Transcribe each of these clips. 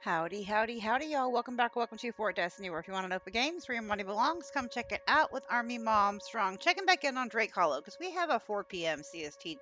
Howdy, howdy, howdy, y'all. Welcome back. Welcome to Fort Destiny, where if you want to know the games where your money belongs, come check it out with ArmyMomStrong. Checking back in on Drake Hollow because we have a 4 p.m. CST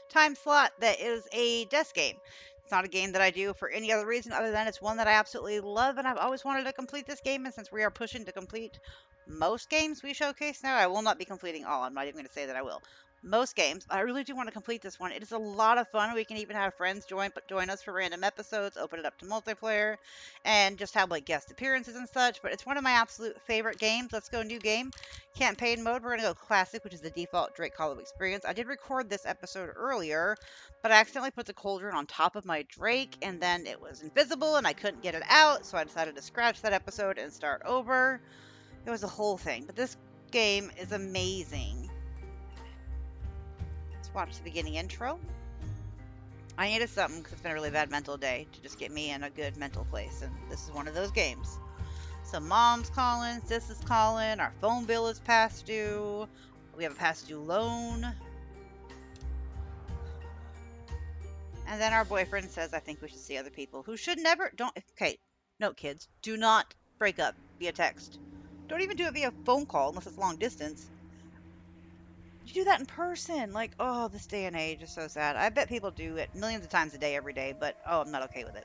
time slot that is a desk game. It's not a game that I do for any other reason other than it's one that I absolutely love, and I've always wanted to complete this game. And since we are pushing to complete most games we showcase now, I will not be completing all. I'm not even going to say that I will. Most games, I really do want to complete this one. It is a lot of fun. We can even have friends join us for random episodes, open it up to multiplayer, and just have like guest appearances and such. But it's one of my absolute favorite games. Let's go new game. Campaign mode. We're gonna go classic, which is the default Drake Hollow experience. I did record this episode earlier, but I accidentally put the cauldron on top of my Drake, and then it was invisible, and I couldn't get it out. So I decided to scratch that episode and start over. It was a whole thing, but this game is amazing. Let's watch the beginning intro. I needed something because it's been a really bad mental day to just get me in a good mental place, and this is one of those games. So mom's calling, sis is calling, our phone bill is past due, we have a past due loan, and then our boyfriend says, I think we should see other people who should never, okay, no kids, do not break up via text. Don't even do it via phone call unless it's long distance. You do that in person. Like, oh, this day and age is so sad. I bet people do it millions of times a day, every day, but oh, I'm not okay with it.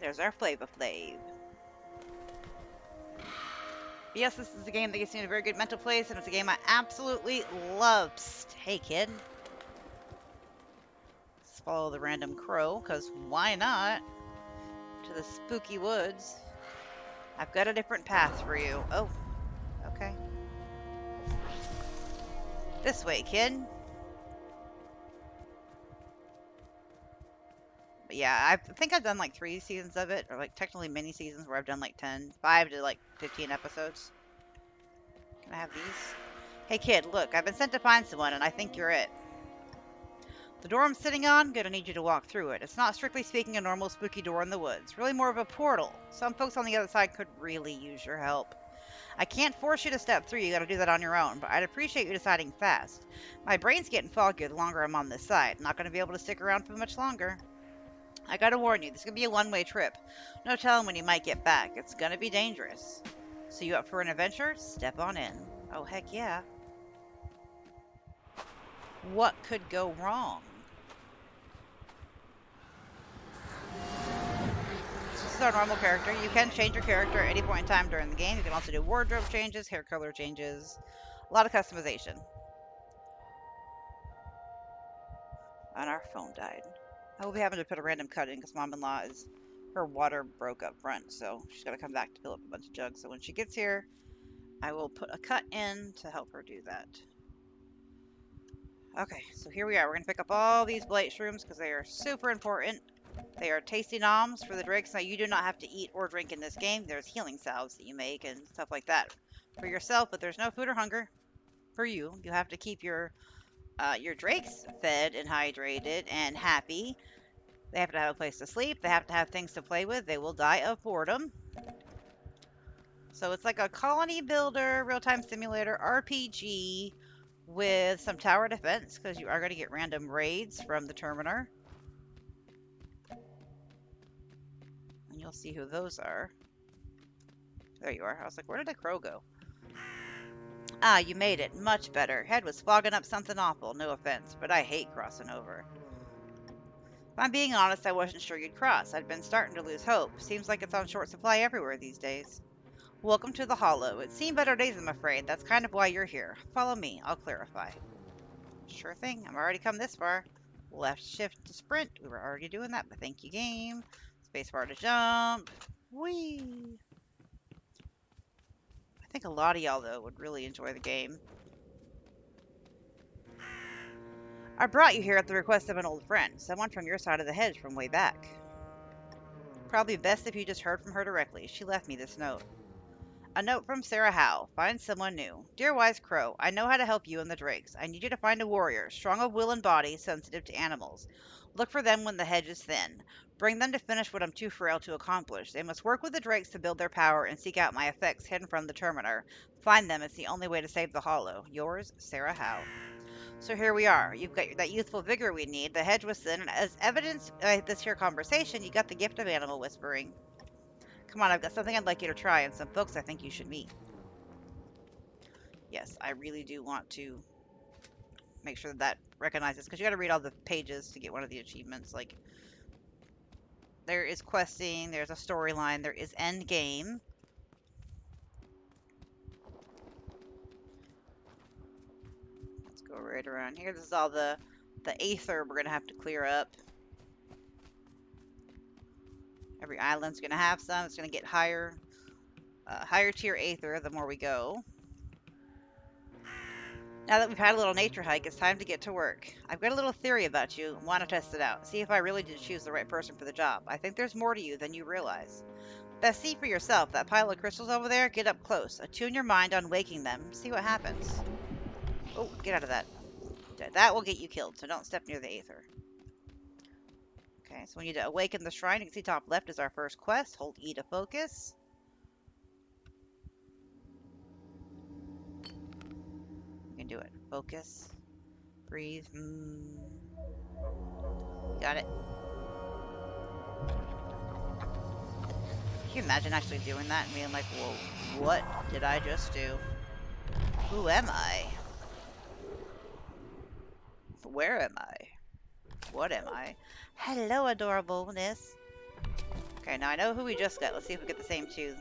There's our Flava Flav. Yes, this is a game that gets me in a very good mental place, and it's a game I absolutely love. Psst, hey, kid. Let's follow the random crow, because why not? To the spooky woods. I've got a different path for you. Oh, okay. This way, kid. But yeah, I think I've done like 3 seasons of it, or like technically mini seasons where I've done like 5 to like 15 episodes. Can I have these? Hey kid, look, I've been sent to find someone and I think you're it. The door I'm sitting on, gonna need you to walk through it. It's not strictly speaking a normal spooky door in the woods, really more of a portal. Some folks on the other side could really use your help. I can't force you to step through, you gotta do that on your own, but I'd appreciate you deciding fast. My brain's getting foggier the longer I'm on this side. Not gonna be able to stick around for much longer. I gotta warn you, this is gonna be a one-way trip. No telling when you might get back. It's gonna be dangerous. So you up for an adventure? Step on in. Oh, heck yeah. What could go wrong? This is our normal character. You can change your character at any point in time during the game. You can also do wardrobe changes, hair color changes, a lot of customization. And our phone died. I will be having to put a random cut in because mom-in-law her water broke up front, so she's got to come back to fill up a bunch of jugs. So when she gets here, I will put a cut in to help her do that. Okay, so here we are. We're going to pick up all these blight shrooms because they are super important. They are tasty noms for the drakes. Now, you do not have to eat or drink in this game. There's healing salves that you make and stuff like that for yourself, but there's no food or hunger for you. You have to keep your drakes fed and hydrated and happy. They have to have a place to sleep. They have to have things to play with. They will die of boredom. So it's like a colony builder, real-time simulator, RPG with some tower defense because you are going to get random raids from the Terminator. And you'll see who those are. There you are. I was like, where did the crow go? Ah, you made it. Much better. Head was fogging up something awful. No offense, but I hate crossing over. If I'm being honest, I wasn't sure you'd cross. I'd been starting to lose hope. Seems like it's on short supply everywhere these days. Welcome to the Hollow. It's seen better days, I'm afraid. That's kind of why you're here. Follow me. I'll clarify. Sure thing. I'm already come this far. Left shift to sprint. We were already doing that, but thank you, game. Spacebar to jump. Whee! I think a lot of y'all, though, would really enjoy the game. I brought you here at the request of an old friend, someone from your side of the hedge from way back. Probably best if you just heard from her directly. She left me this note. A note from Sarah Howe. Find someone new. Dear Wise Crow, I know how to help you and the Drakes. I need you to find a warrior, strong of will and body, sensitive to animals. Look for them when the hedge is thin. Bring them to finish what I'm too frail to accomplish. They must work with the Drakes to build their power and seek out my effects hidden from the Terminator. Find them. It's the only way to save the Hollow. Yours, Sarah Howe. So here we are. You've got that youthful vigor we need. The hedge was thin, and as evidence by this here conversation, you got the gift of animal whispering. Come on, I've got something I'd like you to try, and some folks I think you should meet. Yes, I really do want to make sure that recognizes, because you got to read all the pages to get one of the achievements. Like, there is questing, there's a storyline, there is end game. Let's go right around here. This is all the aether we're gonna have to clear up. Every island's gonna have some. It's gonna get higher tier aether the more we go. Now that we've had a little nature hike, it's time to get to work. I've got a little theory about you and want to test it out. See if I really did choose the right person for the job. I think there's more to you than you realize. Best see for yourself. That pile of crystals over there, get up close. Attune your mind on waking them. See what happens. Oh, get out of that. That will get you killed, so don't step near the aether. Okay, so we need to awaken the shrine. You can see top left is our first quest. Hold E to focus. You can do it. Focus. Breathe. Got it. Can you imagine actually doing that and being like, whoa, what did I just do? Who am I? Where am I? What am I? Hello, adorableness. Okay, now I know who we just got. Let's see if we get the same two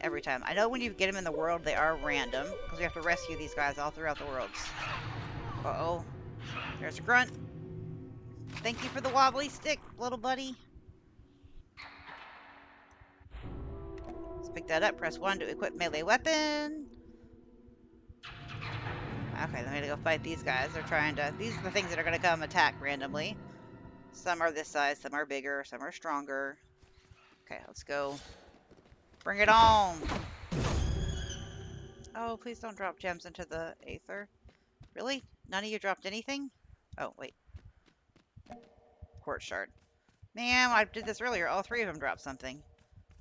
every time. I know when you get them in the world, they are random, because we have to rescue these guys all throughout the worlds. Uh-oh. There's a grunt. Thank you for the wobbly stick, little buddy. Let's pick that up. Press 1 to equip melee weapon. Okay, then we gotta go fight these guys. They're trying to... These are the things that are gonna come attack randomly. Some are this size, some are bigger, some are stronger. Okay, let's go. Bring it on! Oh, please don't drop gems into the aether. Really? None of you dropped anything? Oh, wait. Quartz shard. Man, I did this earlier. All three of them dropped something.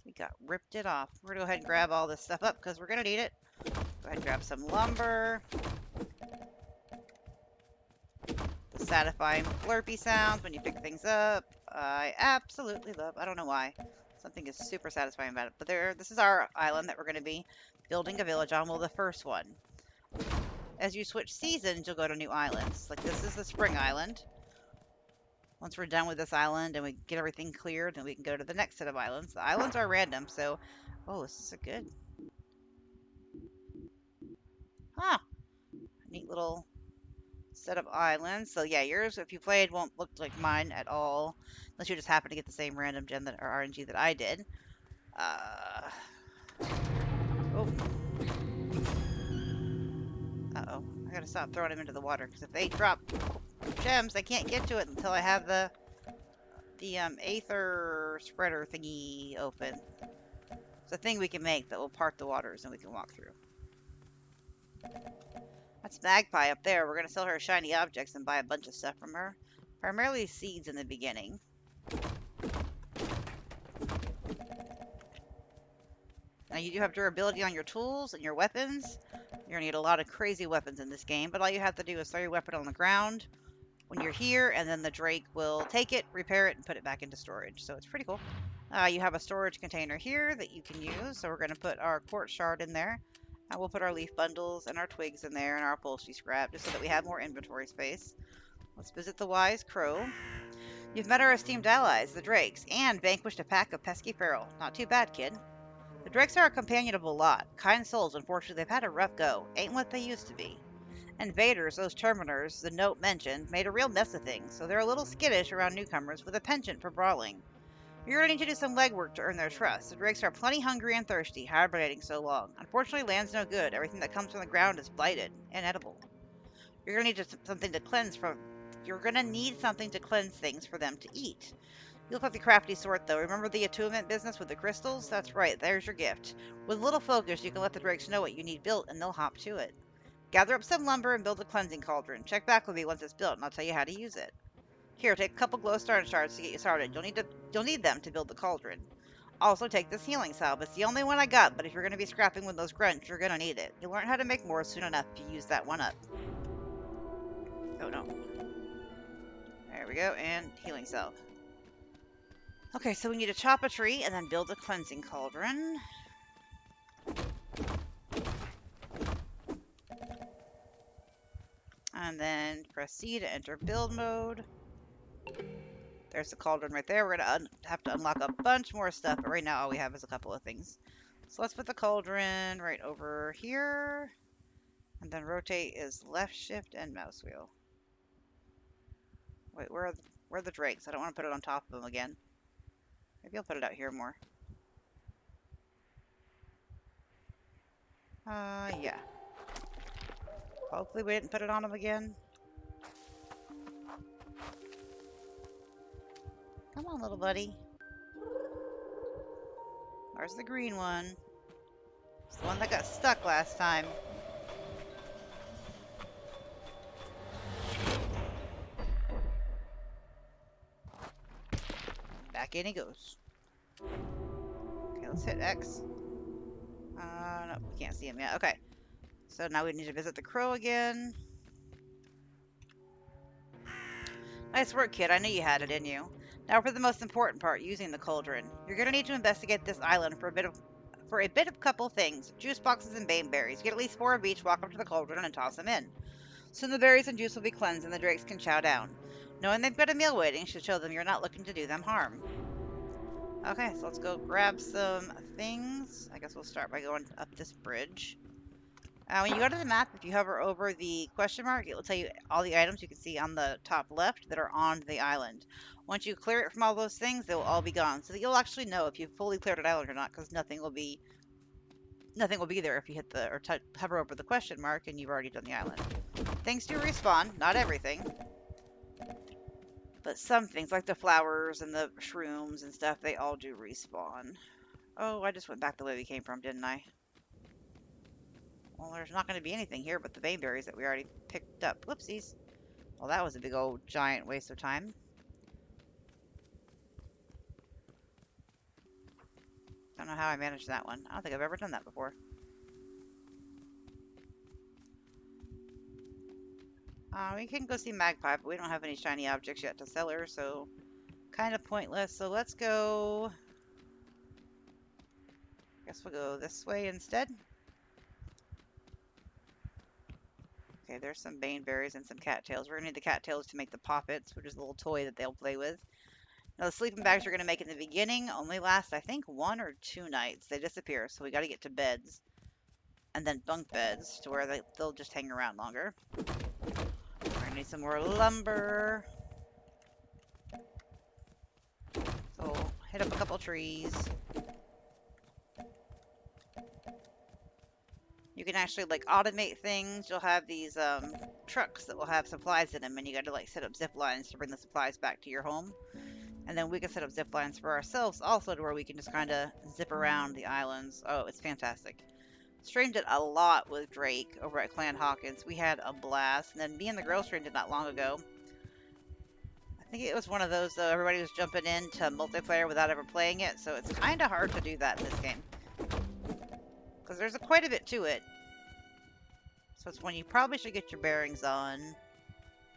We got ripped it off. We're gonna go ahead and grab all this stuff up because we're gonna need it. Go ahead and grab some lumber. The satisfying blurpy sounds when you pick things up. I absolutely love. I don't know why. Something is super satisfying about it. But this is our island that we're going to be building a village on. Well, the first one. As you switch seasons, you'll go to new islands. Like this is the spring island. Once we're done with this island and we get everything cleared, then we can go to the next set of islands. The islands are random, so... Oh, this is a good... Huh. Neat little set of islands. So yeah, yours, if you played, won't look like mine at all. Unless you just happen to get the same random gem or RNG that I did. Oh. Uh-oh. I gotta stop throwing them into the water, because if they drop gems, I can't get to it until I have the aether spreader thingy open. It's a thing we can make that will part the waters and we can walk through. That's Magpie up there. We're going to sell her shiny objects and buy a bunch of stuff from her. Primarily seeds in the beginning. Now you do have durability on your tools and your weapons. You're going to need a lot of crazy weapons in this game, but all you have to do is throw your weapon on the ground when you're here, and then the Drake will take it, repair it, and put it back into storage. So it's pretty cool. You have a storage container here that you can use, so we're going to put our quartz shard in there. And we'll put our leaf bundles and our twigs in there and our upholstery scrap just so that we have more inventory space. Let's visit the Wise Crow. You've met our esteemed allies, the Drakes, and vanquished a pack of pesky feral. Not too bad, kid. The Drakes are a companionable lot. Kind souls, unfortunately, they've had a rough go. Ain't what they used to be. Invaders, those terminers the note mentioned, made a real mess of things, so they're a little skittish around newcomers with a penchant for brawling. You're going to need to do some legwork to earn their trust. The Drakes are plenty hungry and thirsty, hibernating so long. Unfortunately, land's no good. Everything that comes from the ground is blighted, inedible. You're going to need something to cleanse from. You're going to need something to cleanse things for them to eat. You look like the crafty sort, though. Remember the attunement business with the crystals? That's right. There's your gift. With a little focus, you can let the Drakes know what you need built, and they'll hop to it. Gather up some lumber and build a cleansing cauldron. Check back with me once it's built, and I'll tell you how to use it. Here, take a couple glowstone shards to get you started. You'll need them to build the cauldron. Also, take this healing salve. It's the only one I got, but if you're going to be scrapping with those grunts, you're going to need it. You'll learn how to make more soon enough if you use that one up. no. There we go, and healing salve. Okay, so we need to chop a tree and then build a cleansing cauldron. And then press C to enter build mode. There's the cauldron right there. We're going to have to unlock a bunch more stuff, but right now all we have is a couple of things. So let's put the cauldron right over here. And then rotate is left shift and mouse wheel. Wait, where are the drakes? I don't want to put it on top of them again. Maybe I'll put it out here more. Yeah. Hopefully we didn't put it on them again. Come on, little buddy. Where's the green one? It's the one that got stuck last time. Back in he goes. Okay, let's hit X. No, we can't see him yet. Okay. So now we need to visit the crow again. Nice work, kid. I knew you had it in you. Now for the most important part, using the cauldron. You're gonna need to investigate this island for a bit of couple things. Juice boxes and bane berries. Get at least 4 of each, walk up to the cauldron, and toss them in. Soon the berries and juice will be cleansed and the drakes can chow down. Knowing they've got a meal waiting should show them you're not looking to do them harm. Okay, so let's go grab some things. I guess we'll start by going up this bridge. When you go to the map, if you hover over the question mark, it will tell you all the items you can see on the top left that are on the island. Once you clear it from all those things, they will all be gone, so that you'll actually know if you've fully cleared an island or not, because nothing will be there if you hit the hover over the question mark and you've already done the island. Things do respawn, not everything, but some things like the flowers and the shrooms and stuff, they all do respawn. Oh, I just went back the way we came from, didn't I? Well, there's not going to be anything here but the bayberries that we already picked up. Whoopsies. Well, that was a big old giant waste of time. Don't know how I managed that one. I don't think I've ever done that before. We can go see Magpie, but we don't have any shiny objects yet to sell her, so kind of pointless. So let's go... Guess we'll go this way instead. Okay, there's some baneberries and some cattails. We're going to need the cattails to make the poppets, which is a little toy that they'll play with. Now, the sleeping bags we're going to make in the beginning only last, I think, 1 or 2 nights. They disappear, so we got to get to beds. And then bunk beds, to where they'll just hang around longer. We're going to need some more lumber. So, we'll hit up a couple trees. You can actually, like, automate things. You'll have these trucks that will have supplies in them, and you got to, like, set up zip lines to bring the supplies back to your home. And then we can set up zip lines for ourselves also, to where we can just kind of zip around the islands. Oh, it's fantastic. Streamed it a lot with Drake over at Clan Hawkins. We had a blast. And then me and the girl streamed it not long ago. I think it was one of those, though, everybody was jumping into multiplayer without ever playing it, so it's kind of hard to do that in this game. Because there's quite a bit to it. So it's when you probably should get your bearings on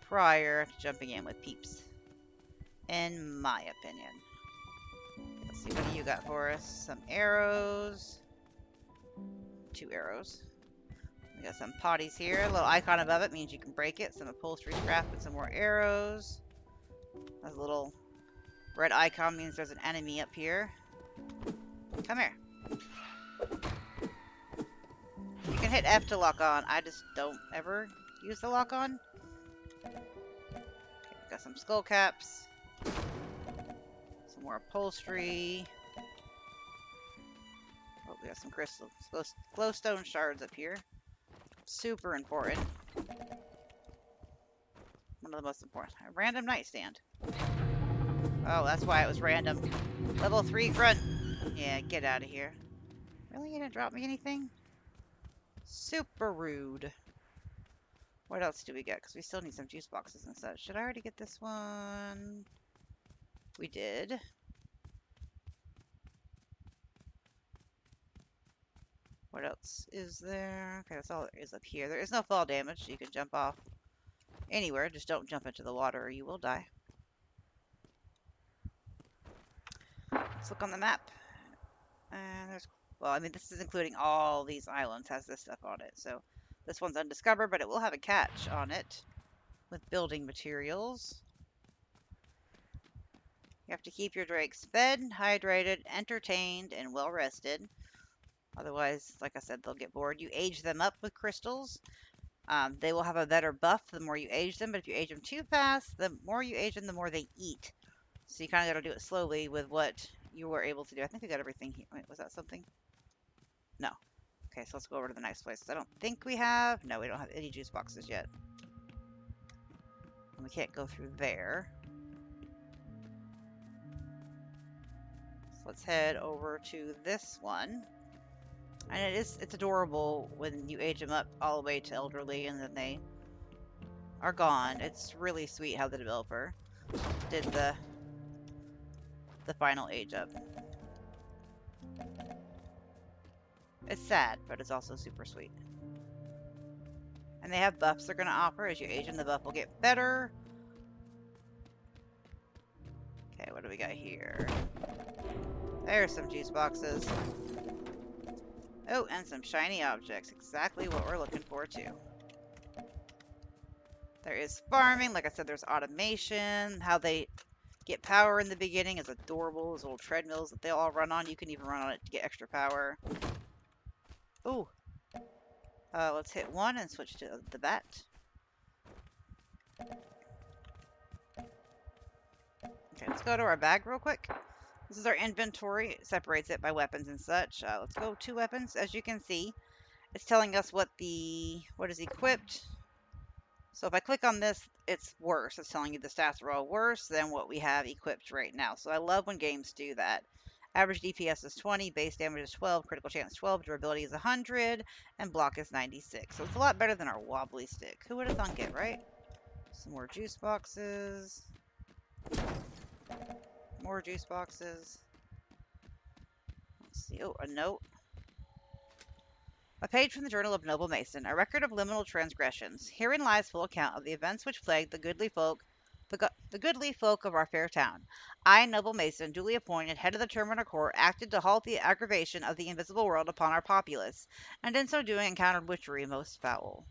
prior to jumping in with peeps. In my opinion. Let's see, what do you got for us? Some arrows. 2 arrows. We got some potties here. A little icon above it means you can break it. Some upholstery scrap and some more arrows. A little red icon means there's an enemy up here. Come here. You can hit F to lock on. I just don't ever use the lock on. Okay, got some skull caps. Some more upholstery. Oh, we got some crystal glowstone shards up here. Super important. One of the most important. A random nightstand. Oh, that's why it was random. Level 3 grunt. Yeah, get out of here. Really? You didn't drop me anything? Super rude. What else do we get? Because we still need some juice boxes and such. Should I already get this one? We did. What else is there? Okay, that's all there is up here. There is no fall damage, so you can jump off Anywhere, just don't jump into the water or you will die. Let's look on the map. And there's, well, I mean, this is including all these islands, has this stuff on it. So this one's undiscovered, but it will have a catch on it with building materials. You have to keep your drakes fed, hydrated, entertained, and well rested. Otherwise, like I said, they'll get bored. You age them up with crystals. They will have a better buff the more you age them, but if you age them too fast, the more you age them, the more they eat. So you kind of got to do it slowly with what you were able to do. I think we got everything here. Wait, was that something? No. Okay, so let's go over to the next place. I don't think we have. No, we don't have any juice boxes yet. And we can't go through there. So let's head over to this one. And it's adorable when you age them up all the way to elderly and then they are gone. It's really sweet how the developer did the final age up. It's sad, but it's also super sweet. And they have buffs they're going to offer. As you age them, the buff will get better. Okay, what do we got here? There's some juice boxes. Oh, and some shiny objects. Exactly what we're looking for, too. There is farming. Like I said, there's automation. How they get power in the beginning is adorable. Those little treadmills that they all run on. You can even run on it to get extra power. Ooh. Let's hit 1 and switch to the bat. Okay, let's go to our bag real quick. This is our inventory. It separates it by weapons and such. Let's go to weapons. As you can see, it's telling us what is equipped. So if I click on this, it's worse. It's telling you the stats are all worse than what we have equipped right now. So I love when games do that. Average DPS is 20, base damage is 12, critical chance 12, durability is 100, and block is 96. So it's a lot better than our wobbly stick. Who would have thunk it, right? Some more juice boxes. More juice boxes. Let's see. Oh, a note. A page from the Journal of Noble Mason, a record of liminal transgressions. Herein lies full account of the events which plagued the goodly folk of our fair town. I, Noble Mason, duly appointed head of the Terminer Court, acted to halt the aggravation of the invisible world upon our populace, and in so doing encountered witchery most foul.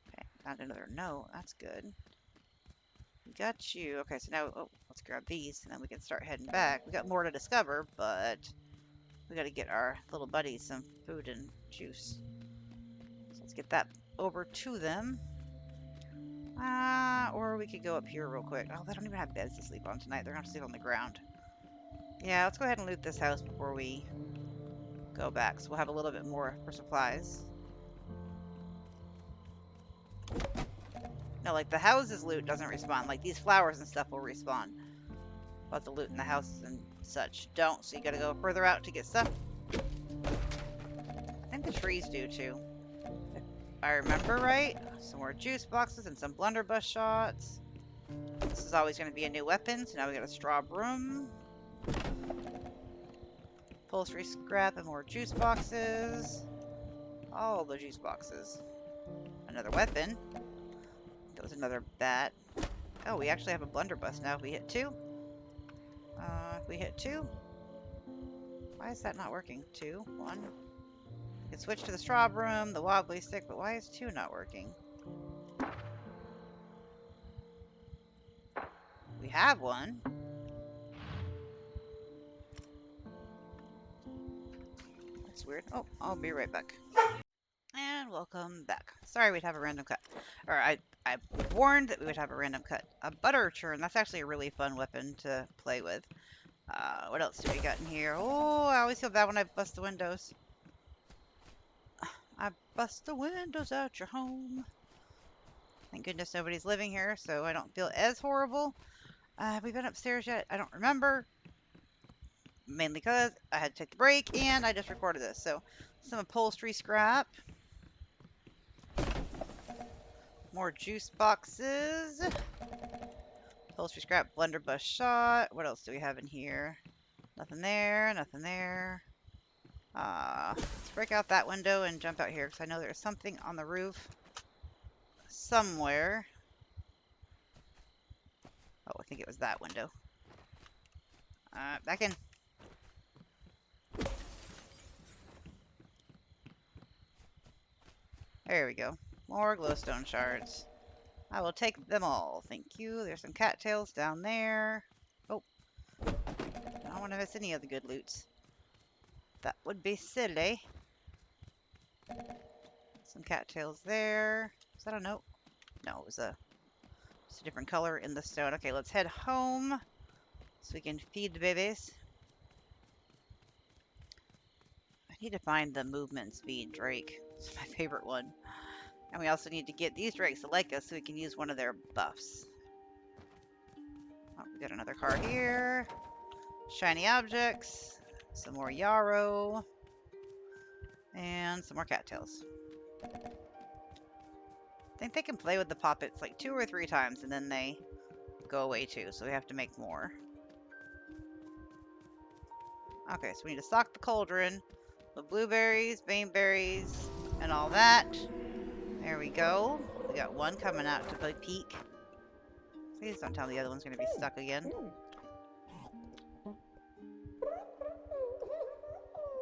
Okay, found another note. That's good. We got you. Okay, so now, let's grab these, and then we can start heading back. We got more to discover, but we got to get our little buddies some food and juice. So let's get that over to them. Or we could go up here real quick. Oh, they don't even have beds to sleep on tonight. They're going to sleep on the ground. Yeah, let's go ahead and loot this house before we go back. So we'll have a little bit more for supplies. No, like the houses loot doesn't respawn. Like these flowers and stuff will respawn. But the loot in the houses and such don't. So you gotta go further out to get stuff. I think the trees do too. If I remember right. Some more juice boxes and some blunderbuss shots. This is always going to be a new weapon. So now we got a straw broom. Upholstery scrap and more juice boxes. All the juice boxes. Another weapon. That was another bat. Oh, we actually have a blunderbuss now. If we hit 2. If we hit 2. Why is that not working? 2, 1. We can switch to the straw broom, the wobbly stick, but why is 2 not working? We have one. That's weird. Oh, I'll be right back. And welcome back. Sorry we'd have a random cut. Or I warned that we would have a random cut. A butter churn. That's actually a really fun weapon to play with. What else do we got in here? Oh, I always feel bad when I bust the windows. I bust the windows out your home. Thank goodness nobody's living here, so I don't feel as horrible. Have we been upstairs yet? I don't remember. Mainly because I had to take the break and I just recorded this. So, some upholstery scrap. More juice boxes. Upholstery scrap, blunderbuss shot. What else do we have in here? Nothing there, nothing there. Let's break out that window and jump out here because I know there's something on the roof somewhere. Oh, I think it was that window. Back in. There we go. More glowstone shards. I will take them all. Thank you. There's some cattails down there. Oh, I don't want to miss any of the good loots. That would be silly. Some cattails there. Is that a note? No, it was just a different color in the stone. Okay, let's head home so we can feed the babies. I need to find the movement speed drake. It's my favorite one. And we also need to get these drakes to like us so we can use one of their buffs. Oh, we got another car here. Shiny objects. Some more yarrow. And some more cattails. I think they can play with the poppets like 2 or 3 times and then they go away too. So we have to make more. Okay, so we need to stock the cauldron with blueberries, baneberries, and all that. There we go. We got one coming out to peek. Please don't tell me the other one's going to be stuck again.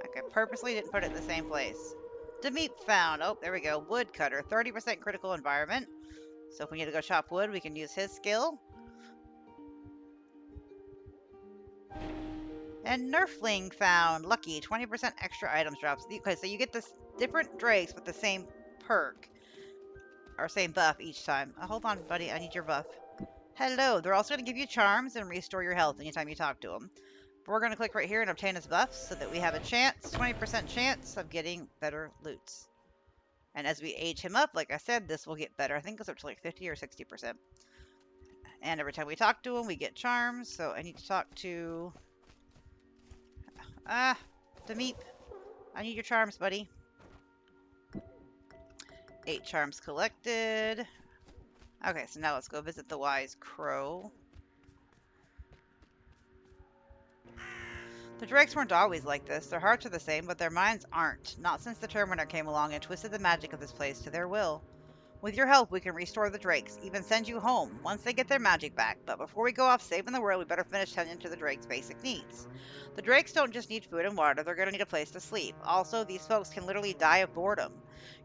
Okay, purposely didn't put it in the same place. Demeep found. Oh, there we go. Woodcutter. 30% critical environment. So if we need to go chop wood, we can use his skill. And Nerfling found. Lucky. 20% extra items drops. Okay, so you get this different drakes with the same perk. Or same buff each time. Hold on, buddy. I need your buff. Hello. They're also going to give you charms and restore your health anytime you talk to them. But we're going to click right here and obtain his buffs so that we have a chance, 20% chance of getting better loots. And as we age him up, like I said, this will get better. I think it goes up to like 50 or 60%. And every time we talk to him, we get charms. So I need to talk to... Demeep. I need your charms, buddy. 8 charms collected. Okay, so now let's go visit the wise crow. The drakes weren't always like this. Their hearts are the same, but their minds aren't. Not since the Terminator came along and twisted the magic of this place to their will. With your help, we can restore the drakes, even send you home, once they get their magic back. But before we go off saving the world, we better finish tending to the drakes' basic needs. The drakes don't just need food and water, they're going to need a place to sleep. Also, these folks can literally die of boredom.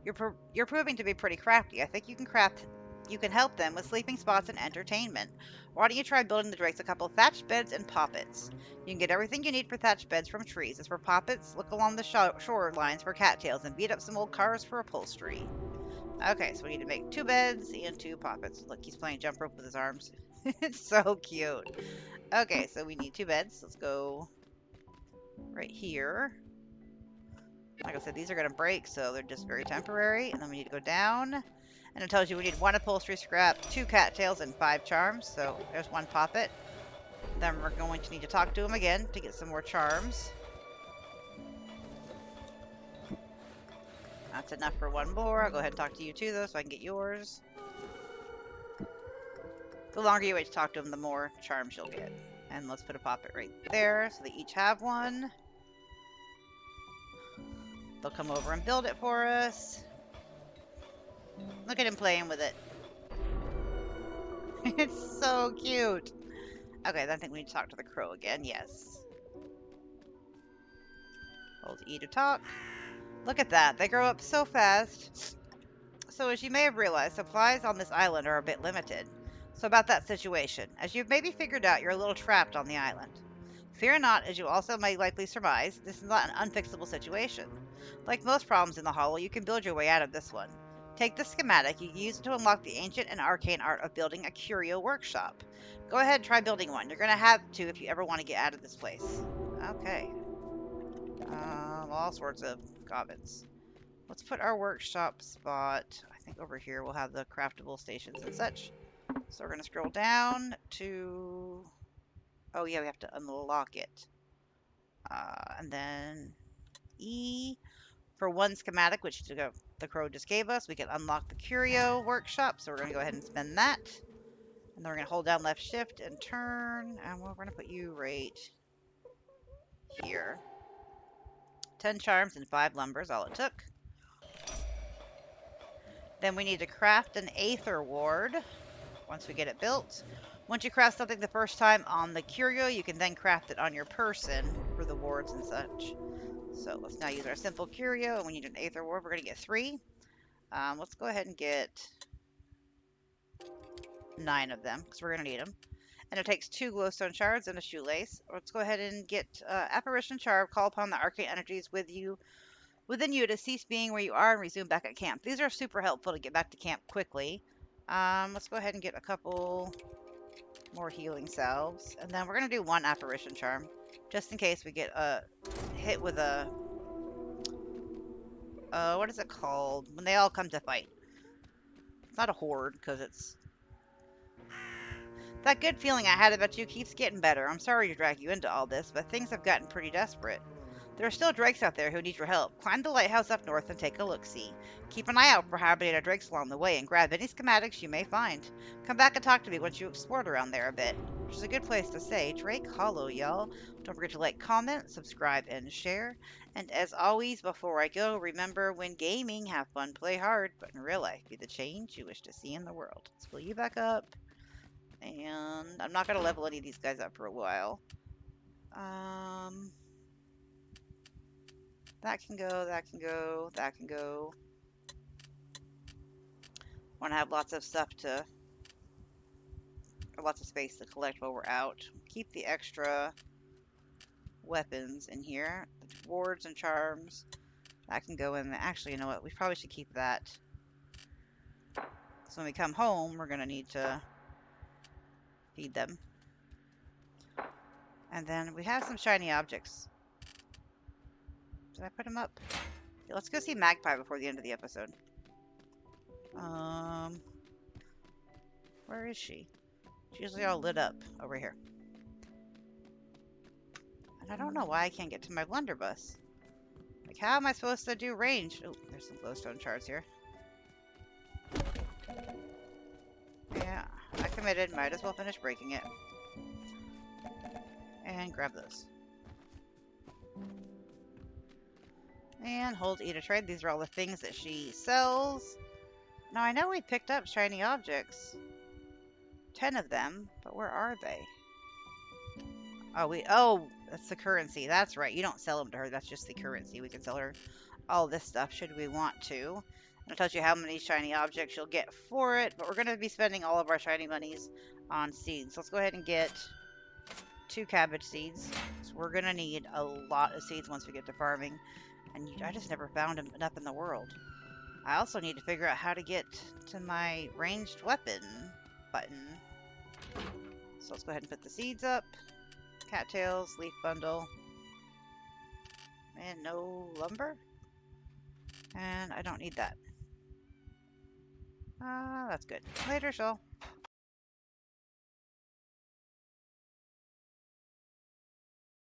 You're proving to be pretty crafty. I think you can help them with sleeping spots and entertainment. Why don't you try building the drakes a couple of thatched beds and poppets? You can get everything you need for thatched beds from trees. As for poppets, look along the shorelines for cattails and beat up some old cars for upholstery. Okay, so we need to make 2 beds and 2 poppets. Look, he's playing jump rope with his arms. It's so cute. Okay, so we need 2 beds. Let's go right here. Like I said, these are going to break, so they're just very temporary. And then we need to go down. And it tells you we need 1 upholstery scrap, 2 cattails, and 5 charms. So there's 1 poppet. Then we're going to need to talk to him again to get some more charms. That's enough for 1 more. I'll go ahead and talk to you too, though, so I can get yours. The longer you wait to talk to them, the more charms you'll get. And let's put a poppet right there, so they each have 1. They'll come over and build it for us. Look at him playing with it. It's so cute. Okay, then I think we need to talk to the crow again. Yes. Hold E to talk. Look at that. They grow up so fast. So as you may have realized, supplies on this island are a bit limited. So about that situation. As you've maybe figured out, you're a little trapped on the island. Fear not, as you also may likely surmise, this is not an unfixable situation. Like most problems in the Hollow, you can build your way out of this one. Take the schematic. You can use it to unlock the ancient and arcane art of building a curio workshop. Go ahead and try building one. You're going to have to if you ever want to get out of this place. Okay. All sorts of goblins. Let's put our workshop spot, I think over here we'll have the craftable stations and such. So we're going to scroll down to... Oh yeah, we have to unlock it. And then E for 1 schematic, which the crow just gave us. We can unlock the curio workshop, so we're going to go ahead and spend that. And then we're going to hold down left shift and turn, and we're going to put you right here. 10 charms and 5 lumbers, all it took. Then we need to craft an Aether Ward once we get it built. Once you craft something the first time on the curio, you can then craft it on your person for the wards and such. So let's now use our simple curio, and we need an aether ward. We're going to get 3. Let's go ahead and get 9 of them, because we're going to need them. And it takes 2 glowstone shards and a shoelace. Let's go ahead and get apparition charm. Call upon the arcane energies within you to cease being where you are and resume back at camp. These are super helpful to get back to camp quickly. Let's go ahead and get a couple more healing salves, and then we're gonna do 1 apparition charm, just in case we get hit with a what is it called when they all come to fight? It's not a horde, because it's that good feeling I had about you keeps getting better. I'm sorry to drag you into all this, but things have gotten pretty desperate. There are still drakes out there who need your help. Climb the lighthouse up north and take a look-see. Keep an eye out for hibernated drakes along the way and grab any schematics you may find. Come back and talk to me once you explored around there a bit, which is a good place to say. Drake Hollow, y'all. Don't forget to like, comment, subscribe, and share. And as always, before I go, remember, when gaming, have fun, play hard, but in real life, be the change you wish to see in the world. Let's pull you back up. And I'm not going to level any of these guys up for a while. That can go, that can go, that can go. Want to have lots of stuff to, or lots of space to collect while we're out. Keep the extra weapons in here. The wards and charms. That can go in there. Actually, you know what? We probably should keep that. So when we come home, we're going to need to feed them. And then we have some shiny objects. Did I put them up? Yeah, let's go see Magpie before the end of the episode. Where is she? She's usually all lit up over here. And I don't know why I can't get to my blunderbuss. Like, how am I supposed to do range? Oh, there's some glowstone shards here. Yeah, I committed. Might as well finish breaking it. And grab those. And hold E to trade. These are all the things that she sells. Now, I know we picked up shiny objects. 10 of them, but where are they? Oh, that's the currency. That's right. You don't sell them to her. That's just the currency. We can sell her all this stuff should we want to. And it tells you how many shiny objects you'll get for it, but we're going to be spending all of our shiny monies on seeds. Let's go ahead and get 2 cabbage seeds. So we're going to need a lot of seeds once we get to farming. And I just never found enough in the world. I also need to figure out how to get to my ranged weapon button. So let's go ahead and put the seeds up. Cattails, leaf bundle. And no lumber. And I don't need that. That's good. Later, Shell.